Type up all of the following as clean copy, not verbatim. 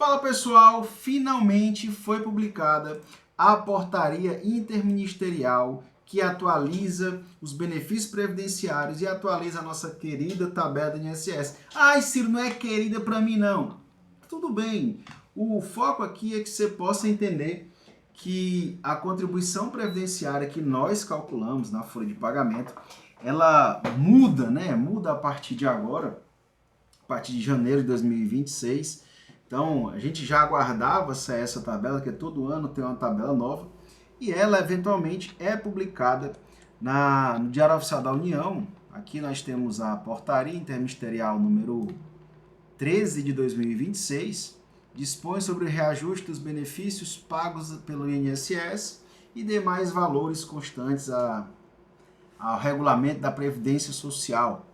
Fala pessoal, finalmente foi publicada a portaria interministerial que atualiza os benefícios previdenciários e atualiza a nossa querida tabela do INSS. Ai, Ciro, não é querida para mim não. Tudo bem, o foco aqui é que você possa entender que a contribuição previdenciária que nós calculamos na folha de pagamento, ela muda, né? Muda a partir de agora, a partir de janeiro de 2026. Então, a gente já aguardava essa tabela, que todo ano tem uma tabela nova, e ela eventualmente é publicada no Diário Oficial da União. Aqui nós temos a portaria interministerial número 13 de 2026, dispõe sobre o reajuste dos benefícios pagos pelo INSS e demais valores constantes ao regulamento da Previdência Social.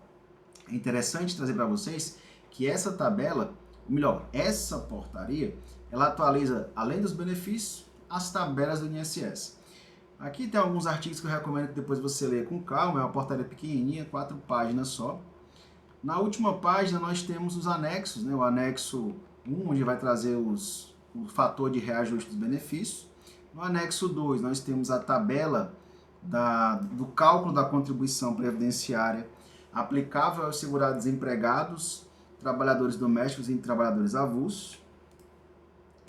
É interessante trazer para vocês que essa tabela, ou melhor, essa portaria, ela atualiza, além dos benefícios, as tabelas do INSS. Aqui tem alguns artigos que eu recomendo que depois você leia com calma, é uma portaria pequenininha, 4 páginas só. Na última página nós temos os anexos, né? O anexo 1, onde vai trazer o fator de reajuste dos benefícios. No anexo 2, nós temos a tabela do cálculo da contribuição previdenciária aplicável aos segurados empregados, trabalhadores domésticos e trabalhadores avulsos.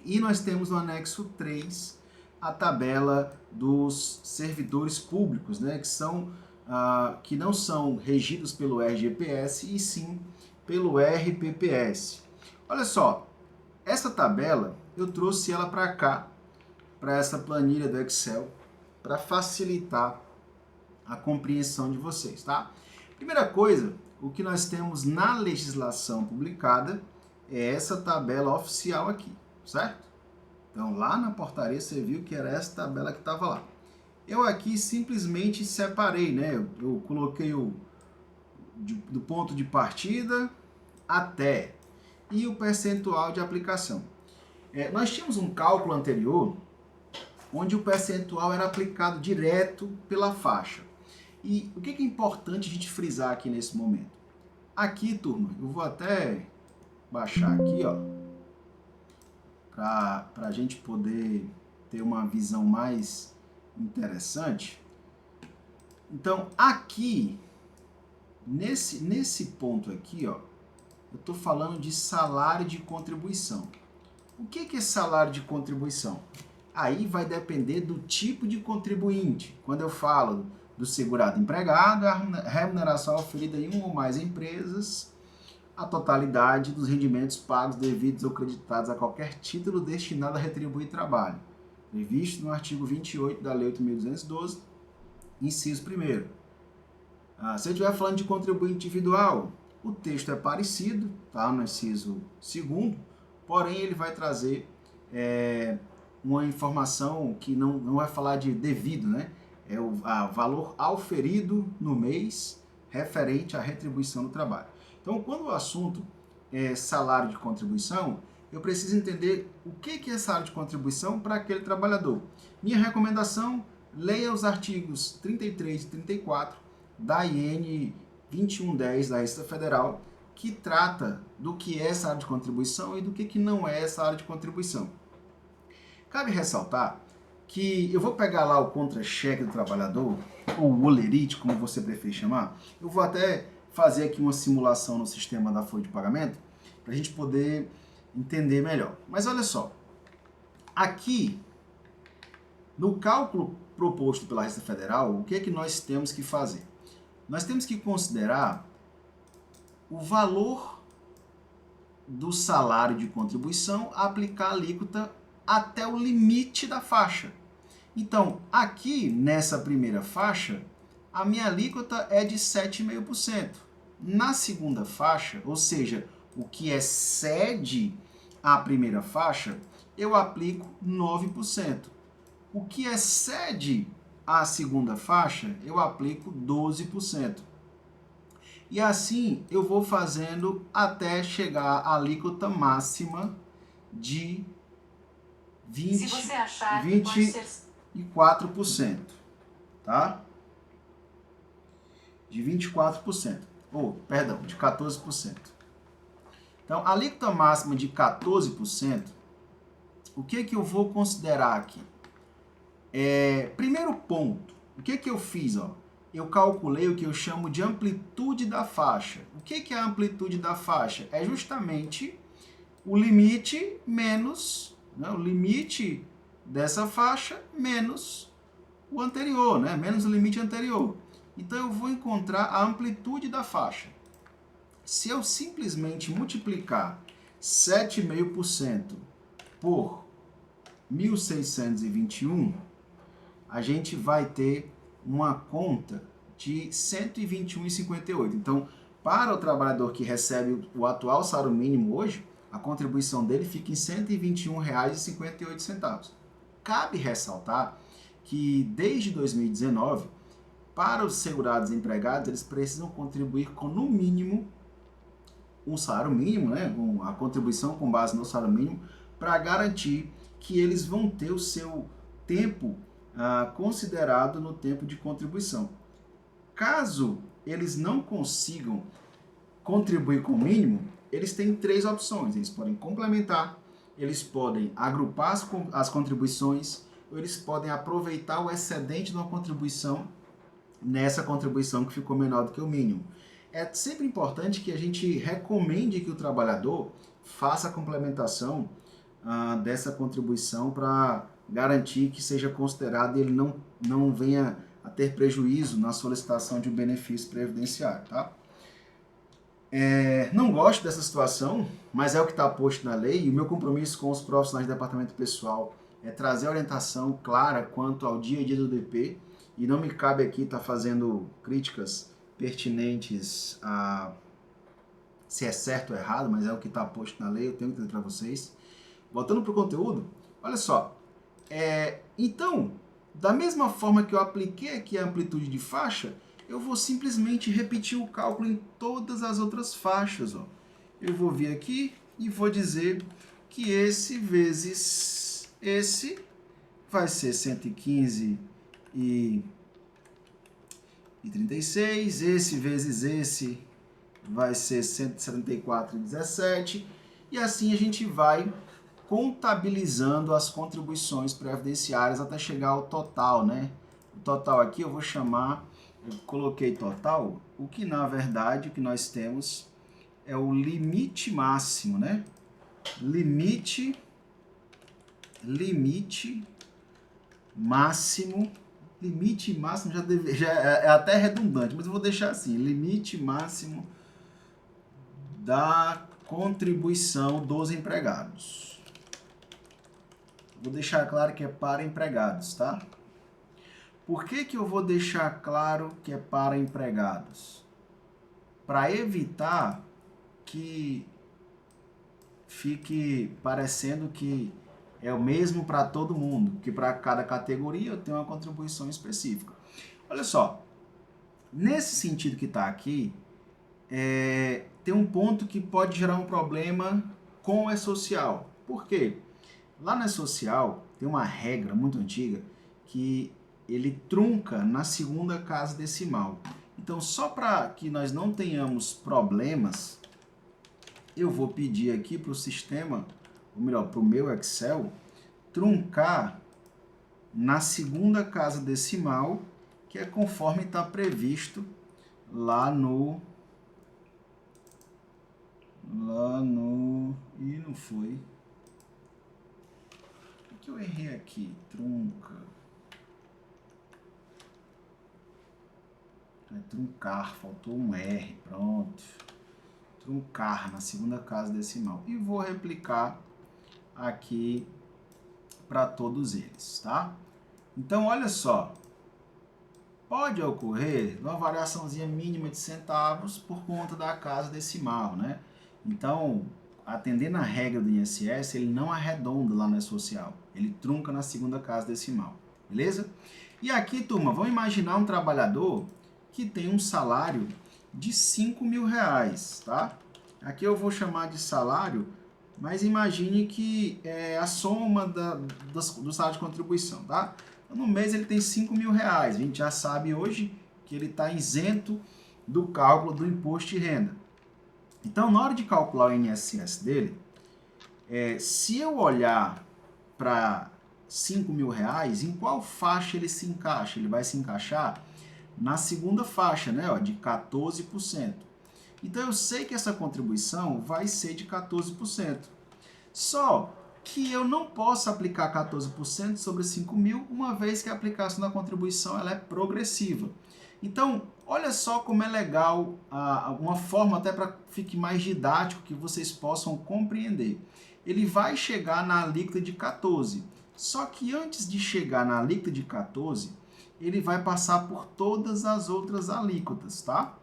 E nós temos no anexo 3 a tabela dos servidores públicos, né, que não são regidos pelo RGPS e sim pelo RPPS. Olha só, essa tabela eu trouxe ela para cá, para essa planilha do Excel, para facilitar a compreensão de vocês, tá? Primeira coisa, o que nós temos na legislação publicada é essa tabela oficial aqui, certo? Então, lá na portaria você viu que era essa tabela que estava lá. Eu aqui simplesmente separei, né? Eu coloquei do ponto de partida até e o percentual de aplicação. Nós tínhamos um cálculo anterior onde o percentual era aplicado direto pela faixa. E o que é importante a gente frisar aqui nesse momento? Aqui, turma, eu vou até baixar aqui, ó, para a gente poder ter uma visão mais interessante. Então, aqui, nesse ponto aqui, ó, eu estou falando de salário de contribuição. O que é salário de contribuição? Aí vai depender do tipo de contribuinte. Quando eu falo do segurado empregado, a remuneração oferida em uma ou mais empresas, a totalidade dos rendimentos pagos, devidos ou creditados a qualquer título destinado a retribuir trabalho, previsto no artigo 28 da Lei 8.212, inciso 1º. Se eu estiver falando de contribuinte individual, o texto é parecido, tá, no inciso 2º, porém ele vai trazer uma informação que não vai falar de devido, né? É o valor auferido no mês referente à retribuição do trabalho. Então, quando o assunto é salário de contribuição, eu preciso entender o que é salário de contribuição para aquele trabalhador. Minha recomendação, leia os artigos 33 e 34 da IN 2110 da Receita Federal, que trata do que é salário de contribuição e do que não é salário de contribuição. Cabe ressaltar que eu vou pegar lá o contra-cheque do trabalhador, ou o olerite, como você preferir chamar. Eu vou até fazer aqui uma simulação no sistema da folha de pagamento, para a gente poder entender melhor. Mas olha só, aqui, no cálculo proposto pela Receita Federal, o que é que nós temos que fazer? Nós temos que considerar o valor do salário de contribuição a aplicar a alíquota até o limite da faixa. Então, aqui nessa primeira faixa, a minha alíquota é de 7,5%. Na segunda faixa, ou seja, o que excede a primeira faixa, eu aplico 9%. O que excede a segunda faixa, eu aplico 12%. E assim eu vou fazendo até chegar à alíquota máxima de 24%, tá? De 24%. Perdão, de 14%. Então, a alíquota máxima de 14%, o que eu vou considerar aqui? Primeiro ponto, o que eu fiz? Eu calculei o que eu chamo de amplitude da faixa. O que é a amplitude da faixa? É justamente o limite menos, né, o limite dessa faixa menos o anterior, né, menos o limite anterior. Então eu vou encontrar a amplitude da faixa. Se eu simplesmente multiplicar 7,5% por 1.621, a gente vai ter uma conta de 121,58. Então, para o trabalhador que recebe o atual salário mínimo hoje, a contribuição dele fica em R$ 121,58. Cabe ressaltar que desde 2019, para os segurados empregados, eles precisam contribuir com no mínimo um salário mínimo, né, a contribuição com base no salário mínimo, para garantir que eles vão ter o seu tempo considerado no tempo de contribuição. Caso eles não consigam contribuir com o mínimo, eles têm três opções. Eles podem complementar, eles podem agrupar as contribuições, ou eles podem aproveitar o excedente de uma contribuição nessa contribuição que ficou menor do que o mínimo. É sempre importante que a gente recomende que o trabalhador faça a complementação dessa contribuição para garantir que seja considerado e ele não venha a ter prejuízo na solicitação de um benefício previdenciário, tá? Não gosto dessa situação, mas é o que está posto na lei, e o meu compromisso com os profissionais do departamento pessoal é trazer orientação clara quanto ao dia a dia do DP, e não me cabe aqui estar fazendo críticas pertinentes a se é certo ou errado, mas é o que está posto na lei, eu tenho que dizer para vocês. Voltando para o conteúdo, olha só, então, da mesma forma que eu apliquei aqui a amplitude de faixa, eu vou simplesmente repetir o cálculo em todas as outras faixas. Eu vou vir aqui e vou dizer que esse vezes esse vai ser 115,36, esse vezes esse vai ser 174,17, e assim a gente vai contabilizando as contribuições previdenciárias até chegar ao total, né? O total aqui eu vou chamar, eu coloquei total, o que na verdade o que nós temos é o limite máximo, né? Limite máximo já é até redundante, mas eu vou deixar assim, limite máximo da contribuição dos empregados. Vou deixar claro que é para empregados, tá? Por que eu vou deixar claro que é para empregados? Para evitar que fique parecendo que é o mesmo para todo mundo, que para cada categoria eu tenho uma contribuição específica. Olha só, nesse sentido que está aqui, tem um ponto que pode gerar um problema com o E-Social. Por quê? Lá no E-Social tem uma regra muito antiga que ele trunca na segunda casa decimal. Então, só para que nós não tenhamos problemas, eu vou pedir aqui para o sistema, ou melhor, para o meu Excel, truncar na segunda casa decimal, que é conforme está previsto lá no... Ih, não foi. O que eu errei aqui? Trunca. Truncar, faltou um R, pronto. Truncar na segunda casa decimal. E vou replicar aqui para todos eles, tá? Então, olha só. Pode ocorrer uma variaçãozinha mínima de centavos por conta da casa decimal, né? Então, atendendo a regra do INSS, ele não arredonda lá no E-Social. Ele trunca na segunda casa decimal, beleza? E aqui, turma, vamos imaginar um trabalhador que tem um salário de R$5.000, tá? Aqui eu vou chamar de salário, mas imagine que é a soma do salário de contribuição, tá? Então, no mês ele tem R$5.000. A gente já sabe hoje que ele está isento do cálculo do imposto de renda. Então, na hora de calcular o INSS dele, se eu olhar para R$ 5.000, em qual faixa ele se encaixa? Ele vai se encaixar na segunda faixa, né, ó, de 14%. Então, eu sei que essa contribuição vai ser de 14%. Só que eu não posso aplicar 14% sobre 5.000, uma vez que a aplicação da contribuição ela é progressiva. Então, olha só como é legal, uma forma até para que fique mais didático, que vocês possam compreender. Ele vai chegar na alíquota de 14%. Só que antes de chegar na alíquota de 14%, ele vai passar por todas as outras alíquotas, tá?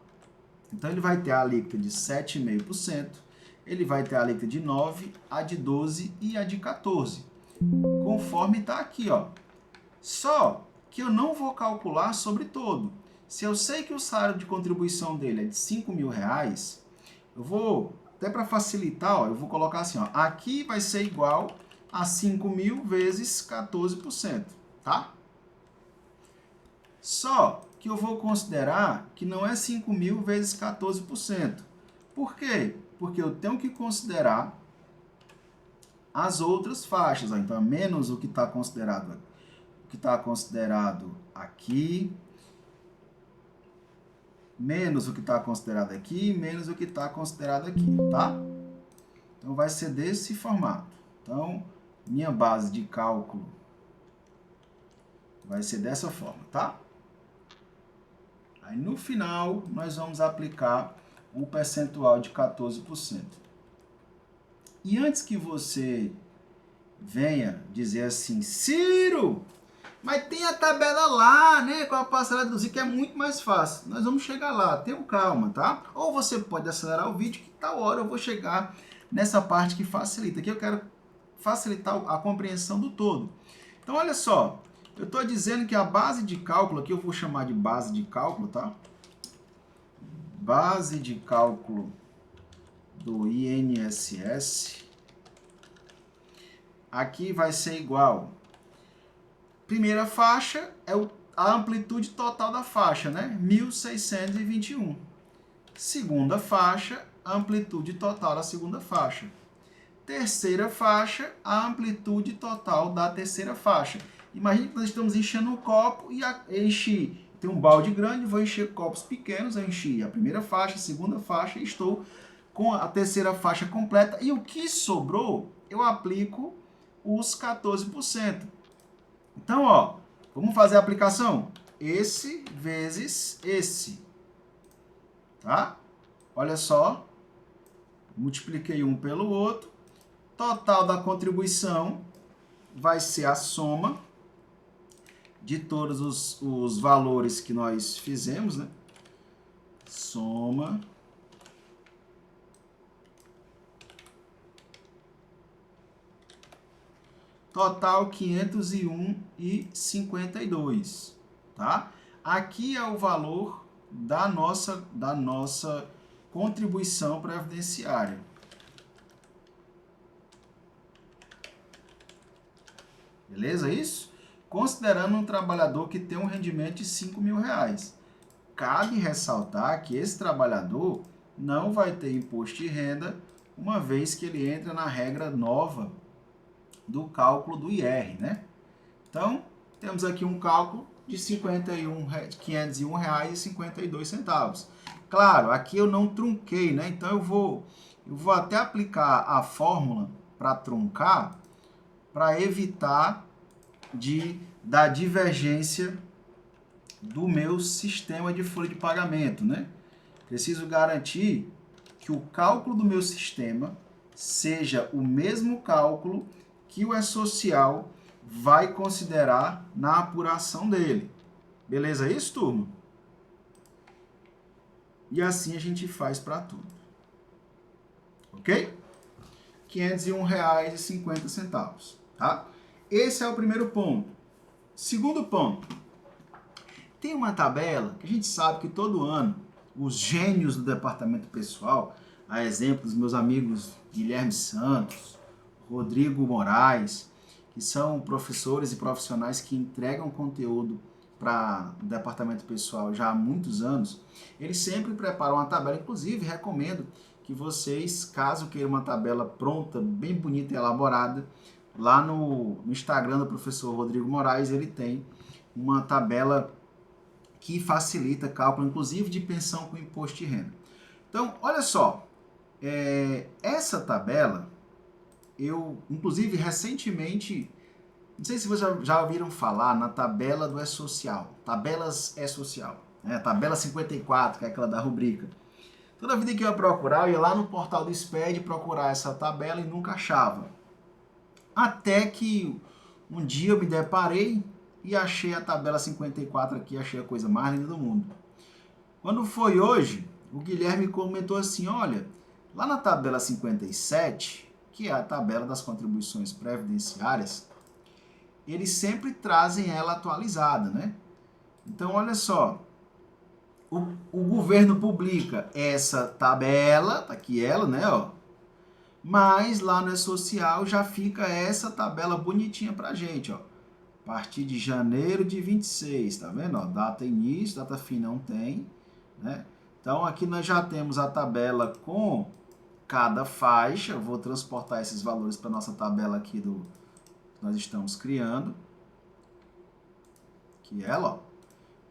Então, ele vai ter a alíquota de 7,5%, ele vai ter a alíquota de 9%, a de 12% e a de 14%, conforme está aqui, ó. Só que eu não vou calcular sobre todo. Se eu sei que o salário de contribuição dele é de R$ 5.000, eu vou, até para facilitar, ó, eu vou colocar assim, ó, aqui vai ser igual a 5.000 vezes 14%, tá? Só que eu vou considerar que não é 5.000 vezes 14%. Por quê? Porque eu tenho que considerar as outras faixas. Ó. Então, menos o que está considerado aqui, menos o que está considerado aqui, menos o que está considerado aqui, tá? Então, vai ser desse formato. Então, minha base de cálculo vai ser dessa forma, tá? Aí, no final, nós vamos aplicar o percentual de 14%. E antes que você venha dizer assim, Ciro, mas tem a tabela lá, né, com a parcela deduzida, que é muito mais fácil. Nós vamos chegar lá, tenham calma, tá? Ou você pode acelerar o vídeo, que tal hora eu vou chegar nessa parte que facilita. Aqui eu quero facilitar a compreensão do todo. Então, olha só, eu estou dizendo que a base de cálculo, aqui eu vou chamar de base de cálculo, tá? Base de cálculo do INSS, aqui vai ser igual. Primeira faixa é a amplitude total da faixa, né? 1.621. Segunda faixa, a amplitude total da segunda faixa. Terceira faixa, a amplitude total da terceira faixa. Imagine que nós estamos enchendo um copo e tem um balde grande, vou encher copos pequenos, eu enchi a primeira faixa, a segunda faixa e estou com a terceira faixa completa. E o que sobrou, eu aplico os 14%. Então, ó, vamos fazer a aplicação? Esse vezes esse, tá? Olha só, multipliquei um pelo outro. Total da contribuição vai ser a soma de todos os valores que nós fizemos, né? Soma total 501,52, tá? Aqui é o valor da nossa contribuição previdenciária. Beleza isso? Considerando um trabalhador que tem um rendimento de R$ 5.000. Cabe ressaltar que esse trabalhador não vai ter imposto de renda, uma vez que ele entra na regra nova do cálculo do IR, né? Então, temos aqui um cálculo de R$ 501,52. Claro, aqui eu não trunquei, né? Então, eu vou até aplicar a fórmula para truncar, para evitar da divergência do meu sistema de folha de pagamento, né? Preciso garantir que o cálculo do meu sistema seja o mesmo cálculo que o E-Social vai considerar na apuração dele. Beleza isso, turma? E assim a gente faz para tudo. Ok? R$ 501,50, tá? Esse é o primeiro ponto. Segundo ponto. Tem uma tabela que a gente sabe que todo ano os gênios do departamento pessoal, a exemplo dos meus amigos Guilherme Santos, Rodrigo Moraes, que são professores e profissionais que entregam conteúdo para o departamento pessoal já há muitos anos, eles sempre preparam uma tabela, inclusive recomendo que vocês, caso queiram uma tabela pronta, bem bonita e elaborada, lá no Instagram do professor Rodrigo Moraes, ele tem uma tabela que facilita cálculo, inclusive, de pensão com imposto de renda. Então, olha só, essa tabela, eu, inclusive, recentemente, não sei se vocês já ouviram falar na tabela do E-Social, tabelas E-Social, né? Tabela 54, que é aquela da rubrica. Toda vida que eu ia procurar, eu ia lá no portal do SPED procurar essa tabela e nunca achava. Até que um dia eu me deparei e achei a tabela 54 aqui, achei a coisa mais linda do mundo. Quando foi hoje, o Guilherme comentou assim, olha, lá na tabela 57, que é a tabela das contribuições previdenciárias, eles sempre trazem ela atualizada, né? Então, olha só, o governo publica essa tabela, tá aqui ela, né, ó. Mas lá no E-Social já fica essa tabela bonitinha pra gente, ó. A partir de janeiro de 26, tá vendo? Ó, data início, data fim não tem, né? Então aqui nós já temos a tabela com cada faixa. Eu vou transportar esses valores para nossa tabela aqui que nós estamos criando. Que é ela, ó.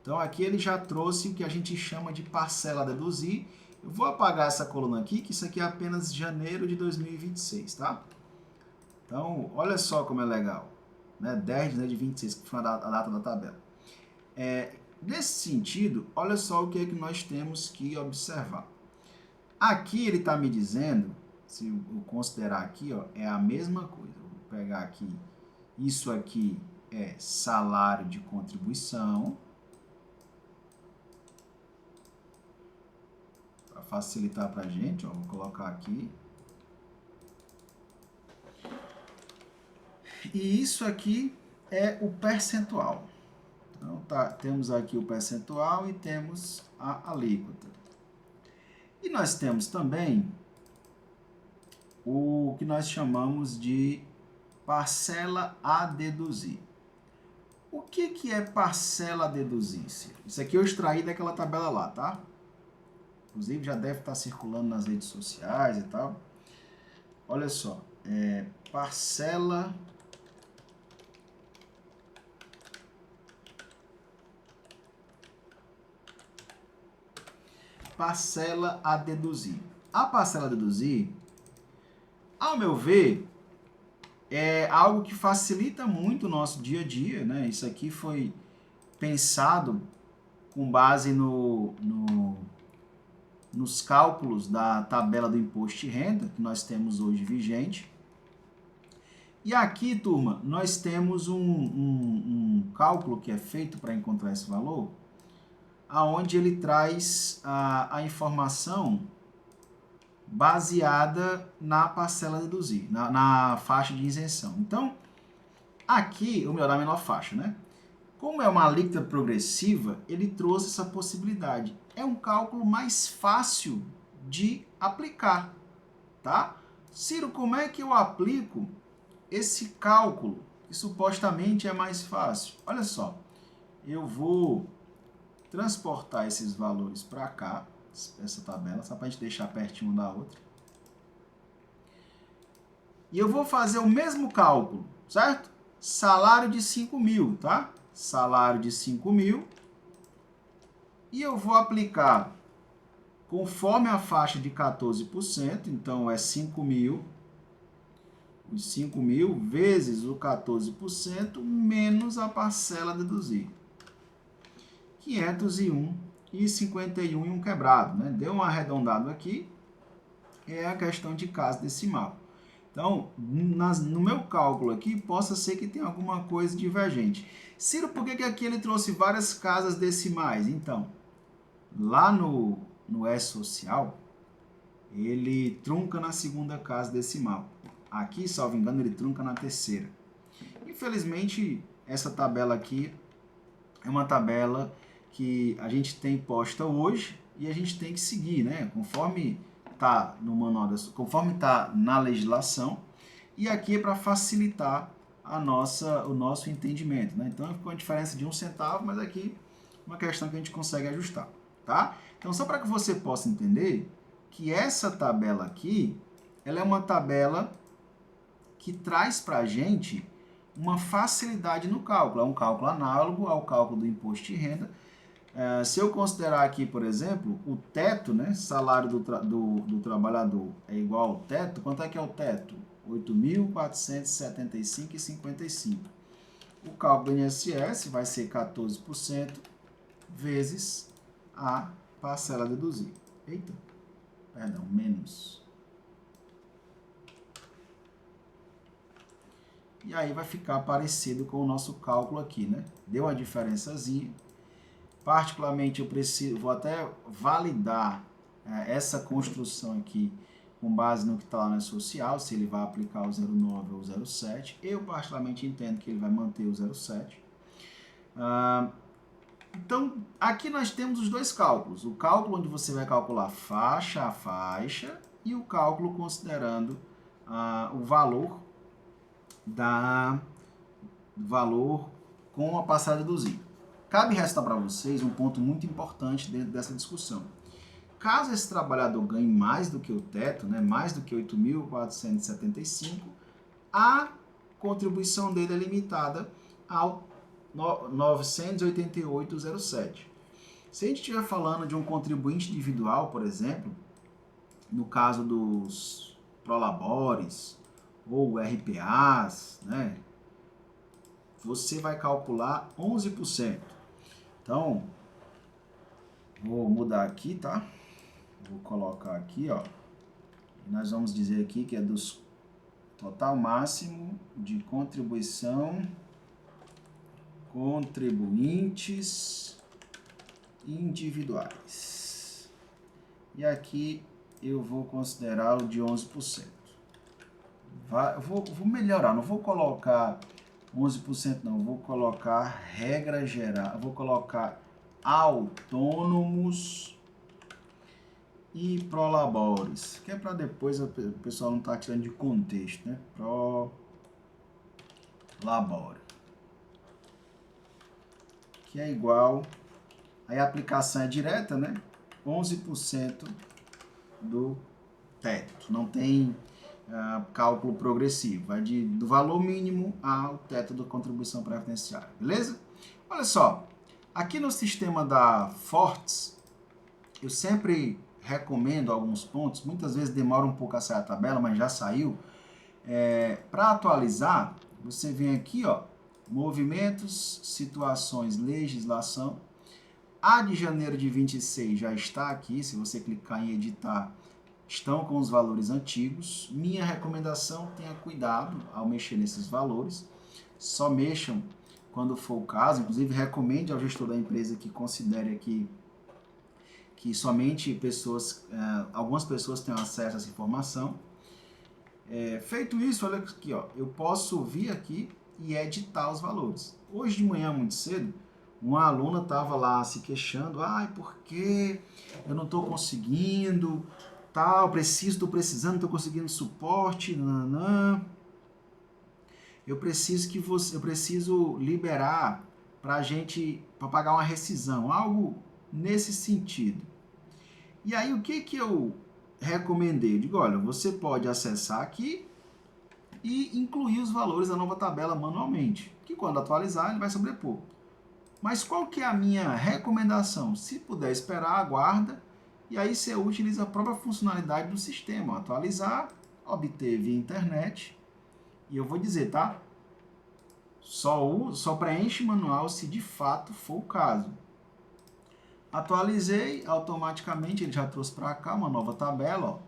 Então aqui ele já trouxe o que a gente chama de parcela a deduzir. Eu vou apagar essa coluna aqui, que isso aqui é apenas janeiro de 2026, tá? Então, olha só como é legal. Né? 10 de janeiro de 26, que foi a data da tabela. Nesse sentido, olha só o que é que nós temos que observar. Aqui ele está me dizendo, se eu considerar aqui, ó, é a mesma coisa. Eu vou pegar aqui, isso aqui é salário de contribuição. Para facilitar para a gente, ó, vou colocar aqui. E isso aqui é o percentual. Então, temos aqui o percentual e temos a alíquota. E nós temos também o que nós chamamos de parcela a deduzir. O que é parcela a deduzir? Isso aqui eu extraí daquela tabela lá, tá? Inclusive já deve estar circulando nas redes sociais e tal. Olha só, parcela a deduzir. A parcela a deduzir, ao meu ver, é algo que facilita muito o nosso dia a dia, né? Isso aqui foi pensado com base nos cálculos da tabela do imposto de renda que nós temos hoje vigente. E aqui, turma, nós temos um cálculo que é feito para encontrar esse valor, aonde ele traz a informação baseada na parcela a deduzir, na faixa de isenção. Então, aqui, o melhor da menor faixa, né? Como é uma alíquota progressiva, ele trouxe essa possibilidade. É um cálculo mais fácil de aplicar, tá? Ciro, como é que eu aplico esse cálculo, que supostamente é mais fácil? Olha só, eu vou transportar esses valores para cá, essa tabela, só para a gente deixar pertinho uma da outra. E eu vou fazer o mesmo cálculo, certo? Salário de 5 mil, tá? Salário de 5 mil. E eu vou aplicar conforme a faixa de 14%, então é 5 mil. Os 5 mil vezes o 14% menos a parcela a deduzir. 501,51 e um quebrado, né? Deu um arredondado aqui, é a questão de casa decimal. Então, no meu cálculo aqui, possa ser que tenha alguma coisa divergente. Ciro, por que aqui ele trouxe várias casas decimais? Então, lá no E-Social, ele trunca na segunda casa decimal. Aqui, salvo engano, ele trunca na terceira. Infelizmente, essa tabela aqui é uma tabela que a gente tem posta hoje e a gente tem que seguir, né? Conforme está no manual, conforme está na legislação, e aqui é para facilitar o nosso entendimento, né? Então ficou uma diferença de 1 centavo, mas aqui uma questão que a gente consegue ajustar, tá? Então só para que você possa entender que essa tabela aqui, ela é uma tabela que traz para a gente uma facilidade no cálculo. É um cálculo análogo ao cálculo do imposto de renda. Se eu considerar aqui, por exemplo, o teto, né, salário do trabalhador é igual ao teto, quanto é que é o teto? R$ 8.475,55. O cálculo do INSS vai ser 14% vezes a parcela deduzível. Eita, perdão, menos. E aí vai ficar parecido com o nosso cálculo aqui, né? Deu uma diferençazinha. Particularmente eu vou até validar essa construção aqui com base no que está lá na social, se ele vai aplicar o 0,9 ou o 0,7. Eu particularmente entendo que ele vai manter o 0,7. Então, aqui nós temos os dois cálculos. O cálculo onde você vai calcular faixa a faixa e o cálculo considerando o valor com a parcela deduzível. Cabe ressaltar para vocês um ponto muito importante dentro dessa discussão. Caso esse trabalhador ganhe mais do que o teto, né, mais do que 8.475, a contribuição dele é limitada ao 988,07. Se a gente estiver falando de um contribuinte individual, por exemplo, no caso dos prolabores ou RPAs, né, você vai calcular 11%. Então, vou mudar aqui, tá? Vou colocar aqui, ó. Nós vamos dizer aqui que é dos total máximo de contribuição contribuintes individuais. E aqui eu vou considerar o de 11%. Vou melhorar, não vou colocar 11% não, vou colocar regra geral, vou colocar autônomos e prolabores, que é para depois o pessoal não estar tirando de contexto, né? Prolabore, que é igual, aí a aplicação é direta, né? 11% do teto, não tem cálculo progressivo, vai do valor mínimo ao teto da contribuição previdenciária, beleza? Olha só, aqui no sistema da Fortes, eu sempre recomendo alguns pontos, muitas vezes demora um pouco a sair a tabela, mas já saiu. Para atualizar, você vem aqui, ó, movimentos, situações, legislação. A de janeiro de 26 já está aqui, se você clicar em editar, estão com os valores antigos. Minha recomendação, tenha cuidado ao mexer nesses valores. Só mexam quando for o caso. Inclusive, recomende ao gestor da empresa que considere aqui que somente algumas pessoas tenham acesso a essa informação. Feito isso, olha aqui, ó, eu posso vir aqui e editar os valores. Hoje de manhã, muito cedo, uma aluna estava lá se queixando, por que eu não estou conseguindo, estou precisando, não estou conseguindo suporte, eu preciso liberar para pagar uma rescisão, algo nesse sentido. E aí o que eu recomendei? Eu digo, olha, você pode acessar aqui e incluir os valores da nova tabela manualmente, que quando atualizar ele vai sobrepor. Mas qual que é a minha recomendação? Se puder esperar, aguarda, e aí você utiliza a própria funcionalidade do sistema, atualizar, obter via internet, e eu vou dizer, tá? Só preenche manual se de fato for o caso. Atualizei, automaticamente ele já trouxe para cá uma nova tabela, ó,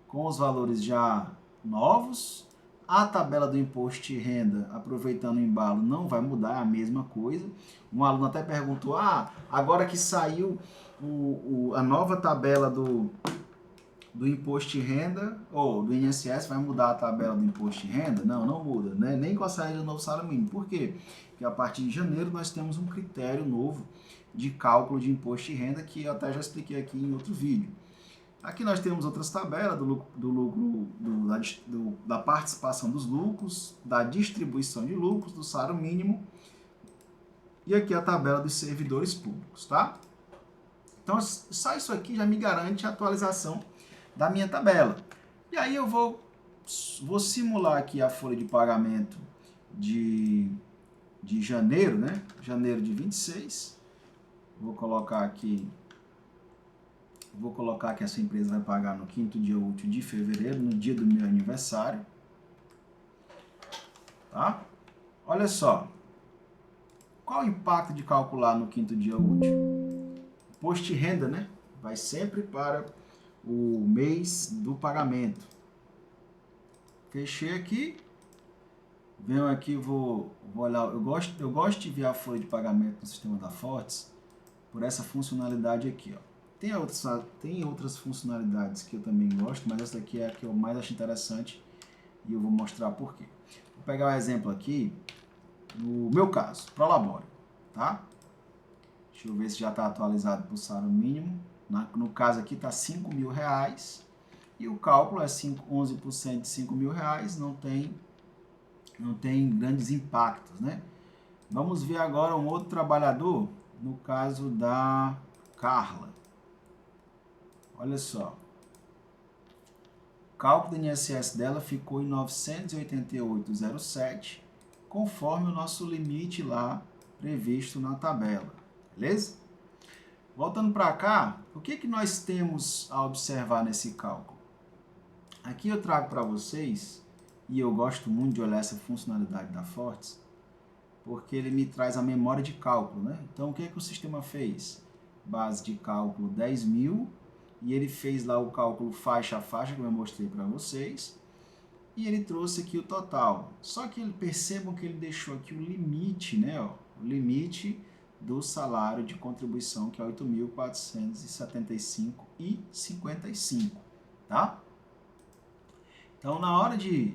com os valores já novos. A tabela do imposto de renda, aproveitando o embalo, não vai mudar, é a mesma coisa. Um aluno até perguntou, agora que saiu a nova tabela do imposto de renda, ou do INSS, vai mudar a tabela do imposto de renda? Não muda, né? Nem com a saída do novo salário mínimo. Por quê? Porque a partir de janeiro nós temos um critério novo de cálculo de imposto de renda, que eu até já expliquei aqui em outro vídeo. Aqui nós temos outras tabelas da participação dos lucros, da distribuição de lucros, do salário mínimo, e aqui a tabela dos servidores públicos, tá? Então, só isso aqui já me garante a atualização da minha tabela. E aí eu vou simular aqui a folha de pagamento de janeiro, né? Janeiro de 26. Vou colocar aqui que essa empresa vai pagar no 5º dia útil de fevereiro, no dia do meu aniversário. Tá? Olha só. Qual o impacto de calcular no 5º dia útil? Imposto de renda, né? Vai sempre para o mês do pagamento. Fechei aqui. Venho aqui, vou olhar. Eu gosto de ver a folha de pagamento no sistema da Fortes por essa funcionalidade aqui, ó. Tem outras funcionalidades que eu também gosto, mas essa aqui é a que eu mais acho interessante e eu vou mostrar por quê. Vou pegar um exemplo aqui, no meu caso, Prolabore, tá? Deixa eu ver se já está atualizado para o salário mínimo. No caso aqui está R$5.000 e o cálculo é 11% de R$5.000, não tem grandes impactos, né? Vamos ver agora um outro trabalhador, no caso da Carla. Olha só, o cálculo do INSS dela ficou em 988,07, conforme o nosso limite lá previsto na tabela, beleza? Voltando para cá, o que nós temos a observar nesse cálculo? Aqui eu trago para vocês, e eu gosto muito de olhar essa funcionalidade da Fortes, porque ele me traz a memória de cálculo, né? Então, o que o sistema fez? Base de cálculo 10.000, e ele fez lá o cálculo faixa a faixa, como eu mostrei para vocês, e ele trouxe aqui o total. Só que percebam que ele deixou aqui o limite, né? Ó, o limite do salário de contribuição, que é R$ 8.475,55, tá? Então, na hora de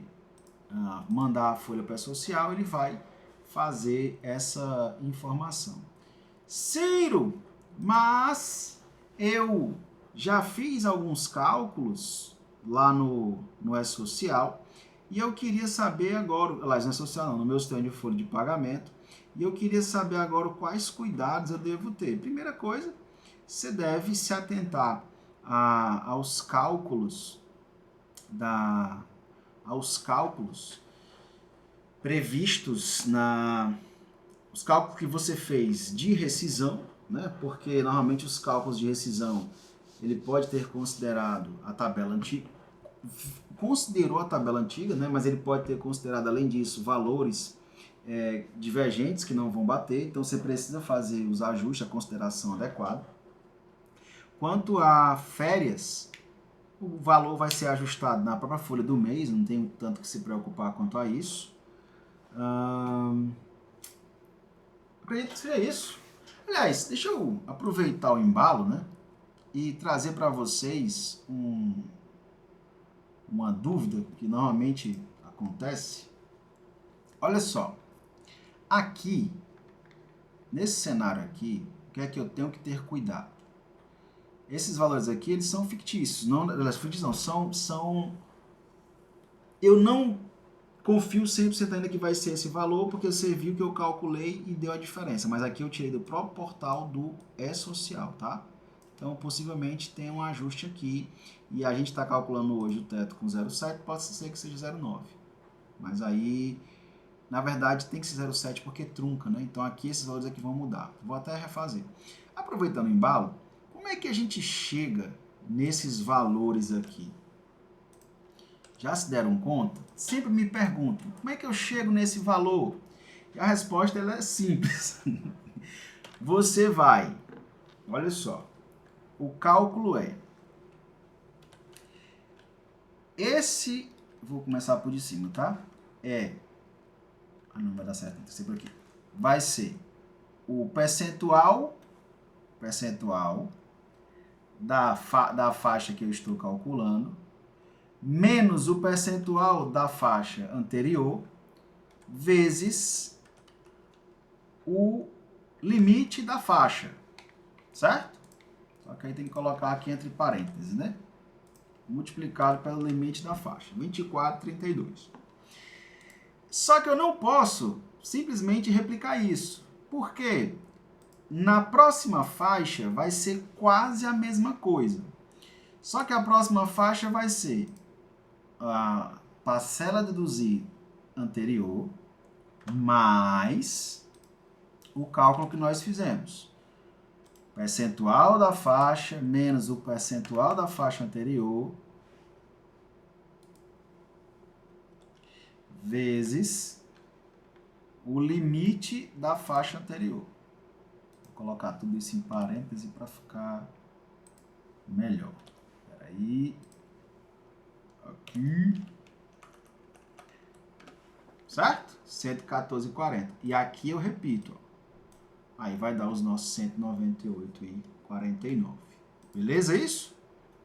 mandar a folha para a social, ele vai fazer essa informação. Ciro, mas eu já fiz alguns cálculos lá no E-Social e eu queria saber agora, aliás, no E-Social não, no meu sistema de folha de pagamento, e eu queria saber agora quais cuidados eu devo ter. Primeira coisa, você deve se atentar aos cálculos previstos os cálculos que você fez de rescisão, né? Porque normalmente os cálculos de rescisão ele pode ter considerado a tabela antiga, considerou a tabela antiga, né? Mas ele pode ter considerado além disso valores divergentes que não vão bater, então você precisa fazer os ajustes, a consideração adequada. Quanto a férias, o valor vai ser ajustado na própria folha do mês, não tem tanto que se preocupar quanto a isso. Acredito que seja isso. Aliás, deixa eu aproveitar o embalo, né, e trazer para vocês uma dúvida que normalmente acontece. Olha só, aqui, nesse cenário aqui, o que é que eu tenho que ter cuidado? Esses valores aqui, eles são fictícios, eu não confio 100% ainda que vai ser esse valor, porque você viu que eu calculei e deu a diferença, mas aqui eu tirei do próprio portal do E-Social, tá? Então, possivelmente tem um ajuste aqui, e a gente está calculando hoje o teto com 0,7, pode ser que seja 0,9, mas aí, na verdade, tem que ser 0,7 porque trunca, né? Então, aqui esses valores aqui vão mudar. Vou até refazer. Aproveitando o embalo, como é que a gente chega nesses valores aqui? Já se deram conta? Sempre me perguntam, como é que eu chego nesse valor? E a resposta ela é simples. Você vai, olha só, o cálculo vou começar por de cima, tá? Não vai dar certo, tem que ser por aqui. Vai ser o percentual da faixa que eu estou calculando, menos o percentual da faixa anterior, vezes o limite da faixa, certo? Só que aí tem que colocar aqui entre parênteses, né? Multiplicado pelo limite da faixa, 24,32. Só que eu não posso simplesmente replicar isso. Por quê? Na próxima faixa vai ser quase a mesma coisa. Só que a próxima faixa vai ser a parcela a deduzir anterior mais o cálculo que nós fizemos. Percentual da faixa menos o percentual da faixa anterior vezes o limite da faixa anterior. Vou colocar tudo isso em parêntese para ficar melhor. Espera aí. Aqui. Certo? 114,40. E aqui eu repito. Ó. Aí vai dar os nossos 198,49. Beleza isso?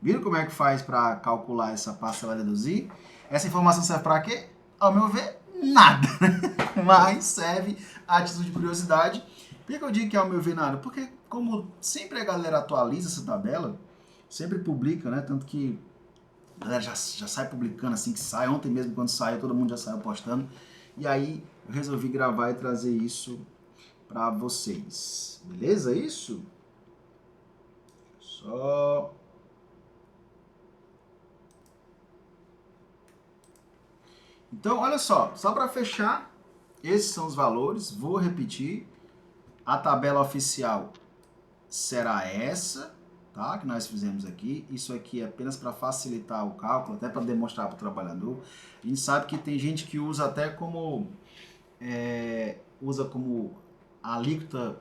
Viram como é que faz para calcular essa parcela a deduzir? Essa informação serve para quê? Ao meu ver, nada. Mas serve a título de curiosidade. Por que eu digo que ao meu ver nada? Porque como sempre a galera atualiza essa tabela, sempre publica, né? Tanto que a galera já sai publicando assim que sai. Ontem mesmo, quando saiu, todo mundo já saiu postando. E aí eu resolvi gravar e trazer isso para vocês. Beleza? Isso? Só... Então, olha só para fechar, esses são os valores, vou repetir, a tabela oficial será essa, tá? Que nós fizemos aqui, isso aqui é apenas para facilitar o cálculo, até para demonstrar para o trabalhador. A gente sabe que tem gente que usa até como, alíquota,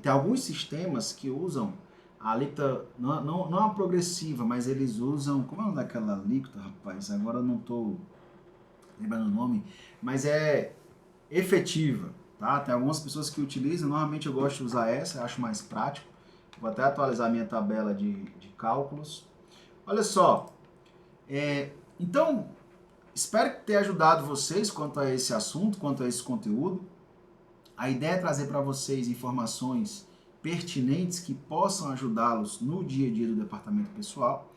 tem alguns sistemas que usam a alíquota, não a progressiva, mas eles usam, como é o nome daquela alíquota, rapaz? Agora eu não estou lembrando o nome, mas é efetiva, tá? Tem algumas pessoas que utilizam, normalmente eu gosto de usar essa, acho mais prático. Vou até atualizar minha tabela de cálculos. Olha só, então, espero ter ajudado vocês quanto a esse assunto, quanto a esse conteúdo. A ideia é trazer para vocês informações pertinentes que possam ajudá-los no dia a dia do departamento pessoal,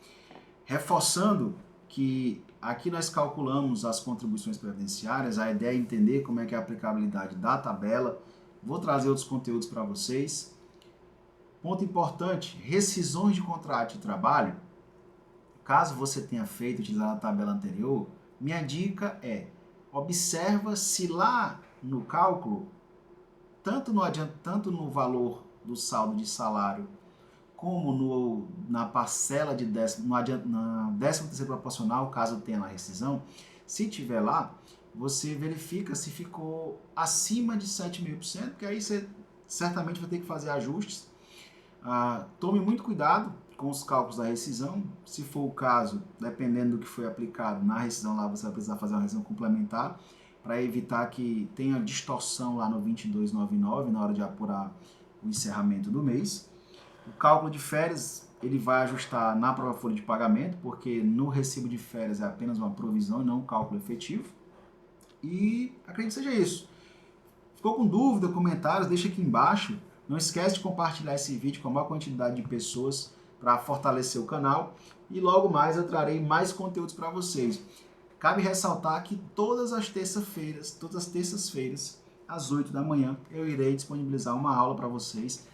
reforçando que aqui nós calculamos as contribuições previdenciárias, a ideia é entender como é que é a aplicabilidade da tabela. Vou trazer outros conteúdos para vocês. Ponto importante, rescisões de contrato de trabalho. Caso você tenha feito, utilizado a tabela anterior, minha dica é, observa se lá no cálculo, tanto no valor do saldo de salário, como na parcela de na 13º proporcional, caso tenha na rescisão, se tiver lá, você verifica se ficou acima de 7.000%, porque aí você certamente vai ter que fazer ajustes. Tome muito cuidado com os cálculos da rescisão. Se for o caso, dependendo do que foi aplicado na rescisão lá, você vai precisar fazer uma rescisão complementar para evitar que tenha distorção lá no 2299 na hora de apurar o encerramento do mês. O cálculo de férias, ele vai ajustar na própria folha de pagamento, porque no recibo de férias é apenas uma provisão e não um cálculo efetivo. E acredito que seja isso. Ficou com dúvida, comentários, deixa aqui embaixo. Não esquece de compartilhar esse vídeo com a maior quantidade de pessoas para fortalecer o canal. E logo mais eu trarei mais conteúdos para vocês. Cabe ressaltar que todas as terças-feiras, às 8 da manhã, eu irei disponibilizar uma aula para vocês,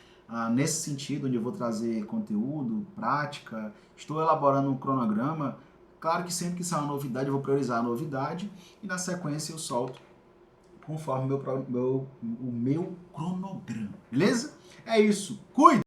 nesse sentido, onde eu vou trazer conteúdo, prática, estou elaborando um cronograma. Claro que sempre que sair uma novidade, eu vou priorizar a novidade e na sequência eu solto conforme o meu cronograma. Beleza? É isso. Cuide!